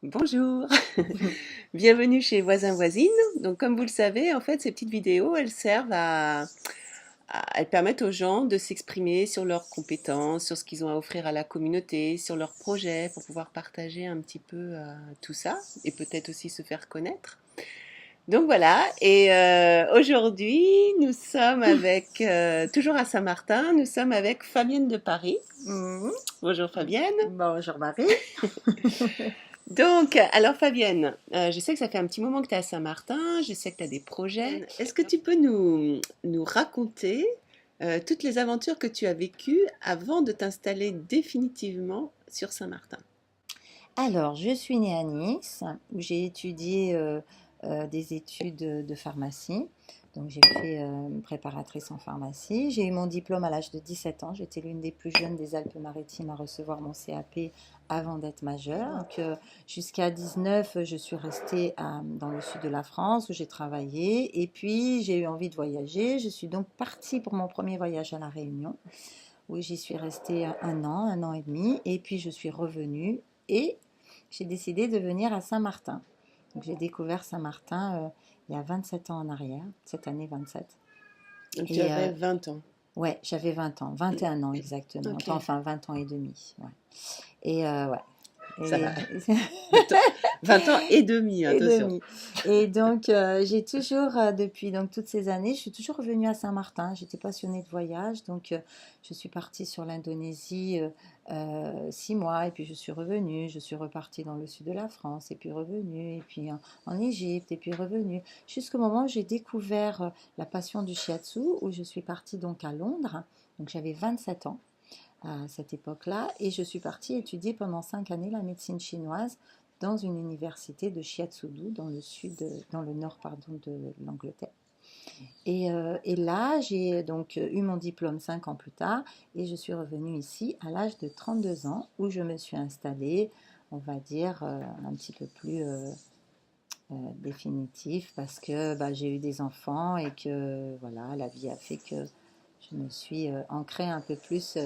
Bonjour, bienvenue chez Voisins Voisines. Donc, comme vous le savez, en fait, ces petites vidéos, elles servent elles permettent aux gens de s'exprimer sur leurs compétences, sur ce qu'ils ont à offrir à la communauté, sur leurs projets, pour pouvoir partager un petit peu tout ça et peut-être aussi se faire connaître. Donc voilà, et aujourd'hui, nous sommes avec, toujours à Saint-Martin, nous sommes avec Fabienne de Paris. Mhm. Bonjour Fabienne. Bonjour Marie. Donc, alors Fabienne, je sais que ça fait un petit moment que tu es à Saint-Martin, je sais que tu as des projets. Est-ce que tu peux nous raconter toutes les aventures que tu as vécues avant de t'installer définitivement sur Saint-Martin? Alors, je suis née à Nice, où j'ai étudié des études de pharmacie. Donc, j'ai fait préparatrice en pharmacie. J'ai eu mon diplôme à l'âge de 17 ans. J'étais l'une des plus jeunes des Alpes-Maritimes à recevoir mon CAP avant d'être majeure. Donc, jusqu'à 19, je suis restée dans le sud de la France où j'ai travaillé. Et puis, j'ai eu envie de voyager. Je suis donc partie pour mon premier voyage à La Réunion, où j'y suis restée un an et demi. Et puis, je suis revenue et j'ai décidé de venir à Saint-Martin. Donc, j'ai découvert Saint-Martin il y a 27 ans en arrière, cette année 27. Donc tu Et avais 20 ans. ouais, j'avais 20 ans, 21 ans exactement, Ok, enfin 20 ans et demi. Ouais. Et ouais. ça Et, va. 20 ans et demi, et attention. demi. Et donc, j'ai toujours, depuis donc, toutes ces années, je suis toujours revenue à Saint-Martin. J'étais passionnée de voyage, donc je suis partie sur l'Indonésie 6 mois, et puis je suis revenue. Je suis repartie dans le sud de la France, et puis revenue, et puis en Égypte, et puis revenue. Jusqu'au moment où j'ai découvert la passion du shiatsu, où je suis partie donc à Londres. Donc j'avais 27 ans à cette époque-là, et je suis partie étudier pendant 5 années la médecine chinoise dans une université de Shiatsudu, dans le sud, dans le nord, pardon, de l'Angleterre. Et là, j'ai donc eu mon diplôme 5 ans plus tard, et je suis revenue ici à l'âge de 32 ans, où je me suis installée, on va dire, un petit peu plus définitif, parce que bah, j'ai eu des enfants, et que voilà, la vie a fait que je me suis ancrée un peu plus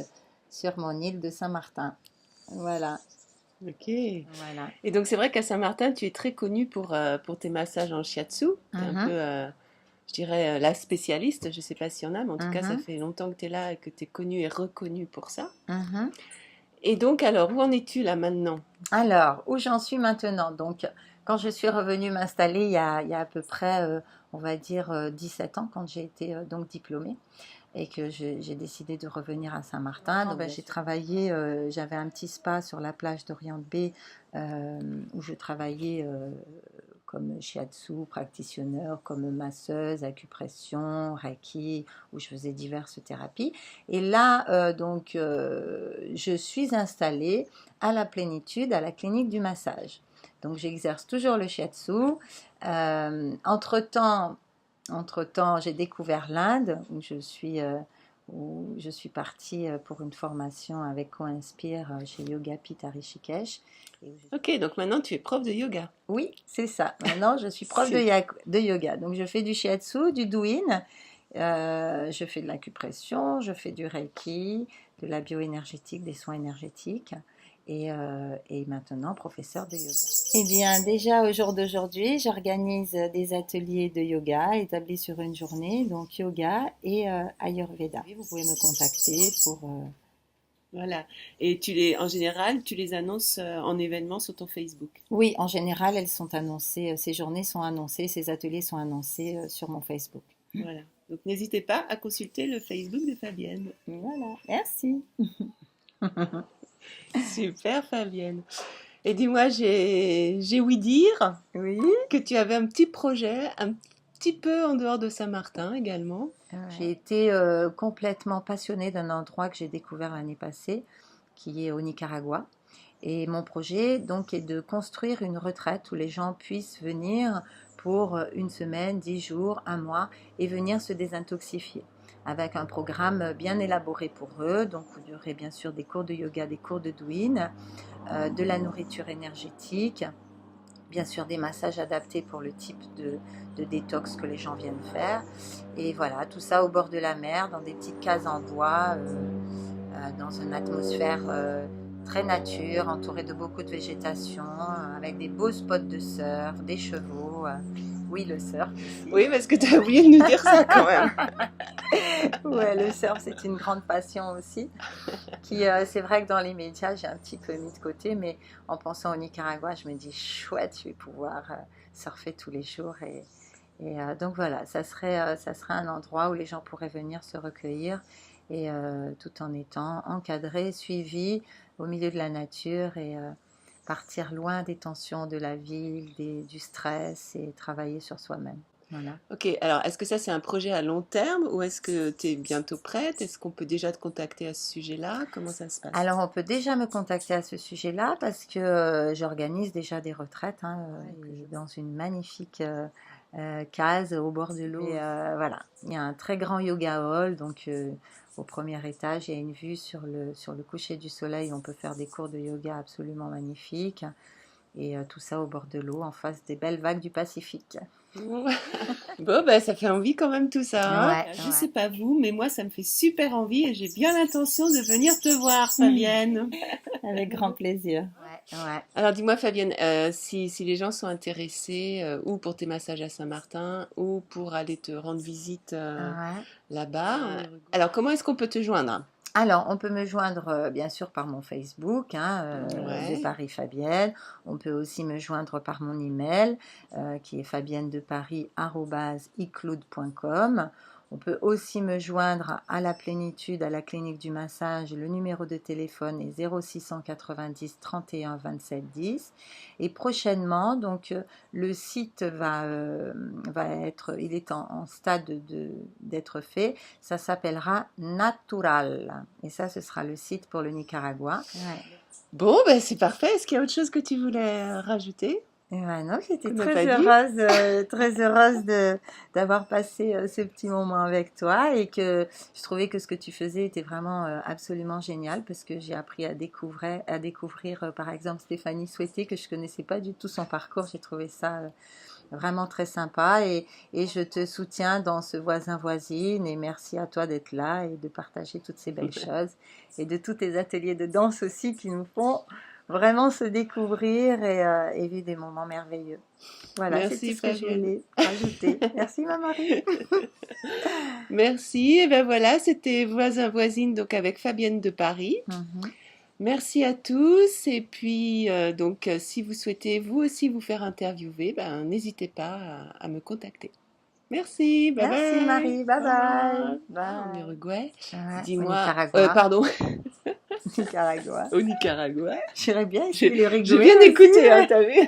sur mon île de Saint-Martin. Voilà, Ok. voilà. Et donc c'est vrai qu'à Saint-Martin, tu es très connue pour tes massages en shiatsu. Tu es un peu, Mhm, je dirais, la spécialiste. Je ne sais pas s'il y en a, mais en tout cas, ça mhm, fait longtemps que tu es là et que tu es connue et reconnue pour ça. mhm. Et donc alors, où en es-tu là maintenant? Alors, où j'en suis maintenant? Donc, quand je suis revenue m'installer il y a à peu près, on va dire, 17 ans, quand j'ai été donc diplômée, et que j'ai décidé de revenir à Saint-Martin. Donc, ben, j'ai travaillé, j'avais un petit spa sur la plage d'Orient Bay, où je travaillais comme shiatsu practitioner, comme masseuse, acupression, reiki, où je faisais diverses thérapies. Et là, donc, je suis installée à la plénitude, à la clinique du massage. Donc, j'exerce toujours le shiatsu. Entre-temps, j'ai découvert l'Inde, où je suis partie pour une formation avec Co-Inspire chez Yoga Pit à Rishikesh. Ok, donc maintenant tu es prof de yoga. Oui, c'est ça. Maintenant, je suis prof C'est de yoga. Donc, je fais du shiatsu, du douyin, je fais de l'acupression, je fais du reiki, de la bioénergétique, des soins énergétiques, et maintenant professeur de yoga. Eh bien, déjà au jour d'aujourd'hui, j'organise des ateliers de yoga établis sur une journée, donc yoga et Ayurveda. Vous pouvez me contacter pour... voilà. Et en général, tu les annonces en événements sur ton Facebook. Oui, en général, elles sont annoncées, ces journées sont annoncées, ces ateliers sont annoncés sur mon Facebook. Voilà. Donc n'hésitez pas à consulter le Facebook de Fabienne. Voilà, merci. Super Fabienne. Et dis-moi, j'ai ouï dire Oui. que tu avais un petit projet, un petit peu en dehors de Saint-Martin également. J'ai été complètement passionnée d'un endroit que j'ai découvert l'année passée, qui est au Nicaragua. Et mon projet, donc, est de construire une retraite où les gens puissent venir pour une semaine, 10 jours, un mois, et venir se désintoxifier avec un programme bien élaboré pour eux. Donc, vous aurez bien sûr des cours de yoga, des cours de douyin, de la nourriture énergétique, bien sûr des massages adaptés pour le type de détox que les gens viennent faire. Et voilà, tout ça au bord de la mer, dans des petites cases en bois, dans une atmosphère très nature, entouré de beaucoup de végétation, avec des beaux spots de surf, des chevaux. Oui, le surf aussi. Oui, parce que tu as oublié de nous dire ça quand même. Ouais, le surf, c'est une grande passion aussi. C'est vrai que dans les médias, j'ai un petit peu mis de côté, mais en pensant au Nicaragua, je me dis chouette, je vais pouvoir surfer tous les jours. Donc voilà, ça serait un endroit où les gens pourraient venir se recueillir et tout en étant encadrés, suivis au milieu de la nature et partir loin des tensions de la ville, du stress et travailler sur soi-même. Voilà. Ok, alors est-ce que ça c'est un projet à long terme ou est-ce que tu es bientôt prête? Est-ce qu'on peut déjà te contacter à ce sujet-là? Comment ça se passe? Alors, on peut déjà me contacter à ce sujet-là parce que j'organise déjà des retraites dans une magnifique case au bord de l'eau. Et voilà, il y a un très grand yoga hall, donc au premier étage, il y a une vue sur le coucher du soleil. On peut faire des cours de yoga absolument magnifiques et tout ça au bord de l'eau, en face des belles vagues du Pacifique. Bon, ben, ça fait envie quand même tout ça. Hein. Ouais, Je ouais. sais pas vous, mais moi ça me fait super envie et j'ai bien l'intention de venir te voir, Fabienne. Avec grand plaisir. Ouais. Alors dis-moi, Fabienne, si les gens sont intéressés, ou pour tes massages à Saint-Martin, ou pour aller te rendre visite Ouais. là-bas, alors comment est-ce qu'on peut te joindre? Alors, on peut me joindre bien sûr par mon Facebook, Ouais. de Paris Fabienne. On peut aussi me joindre par mon email, qui est fabiennedeparis@icloud.com. On peut aussi me joindre à la plénitude, à la clinique du massage. Le numéro de téléphone est 0690 31 27 10. Et prochainement, donc le site va être, il est en stade d'être fait. Ça s'appellera Natural. Et ça, ce sera le site pour le Nicaragua. Ouais. Bon, ben c'est parfait. Est-ce qu'il y a autre chose que tu voulais rajouter? Et ben non, j'étais On n'a très pas dit. très heureuse d'avoir passé ce petit moment avec toi et que je trouvais que ce que tu faisais était vraiment absolument génial parce que j'ai appris à découvrir par exemple Stéphanie Souhaité que je connaissais pas du tout son parcours. J'ai trouvé ça vraiment très sympa et je te soutiens dans ce voisin-voisine et merci à toi d'être là et de partager toutes ces belles choses et de tous tes ateliers de danse aussi qui nous font vraiment se découvrir et vivre des moments merveilleux. Voilà, c'est Merci, tout ce que je Fabienne. voulais rajouter. Merci ma Marie. Merci. Et ben voilà, c'était Voisin Voisine donc avec Fabienne de Paris. Merci à tous. Et puis donc si vous souhaitez vous aussi vous faire interviewer, ben n'hésitez pas à me contacter. Merci. Bye Merci bye. Marie. Bye bye. En Uruguay. Ouais, Dis-moi. au Nicaragua. Pardon. Nicaragua. Au Nicaragua. J'irais bien essayer les J'ai rigoler bien aussi. écouté, hein, t'as vu?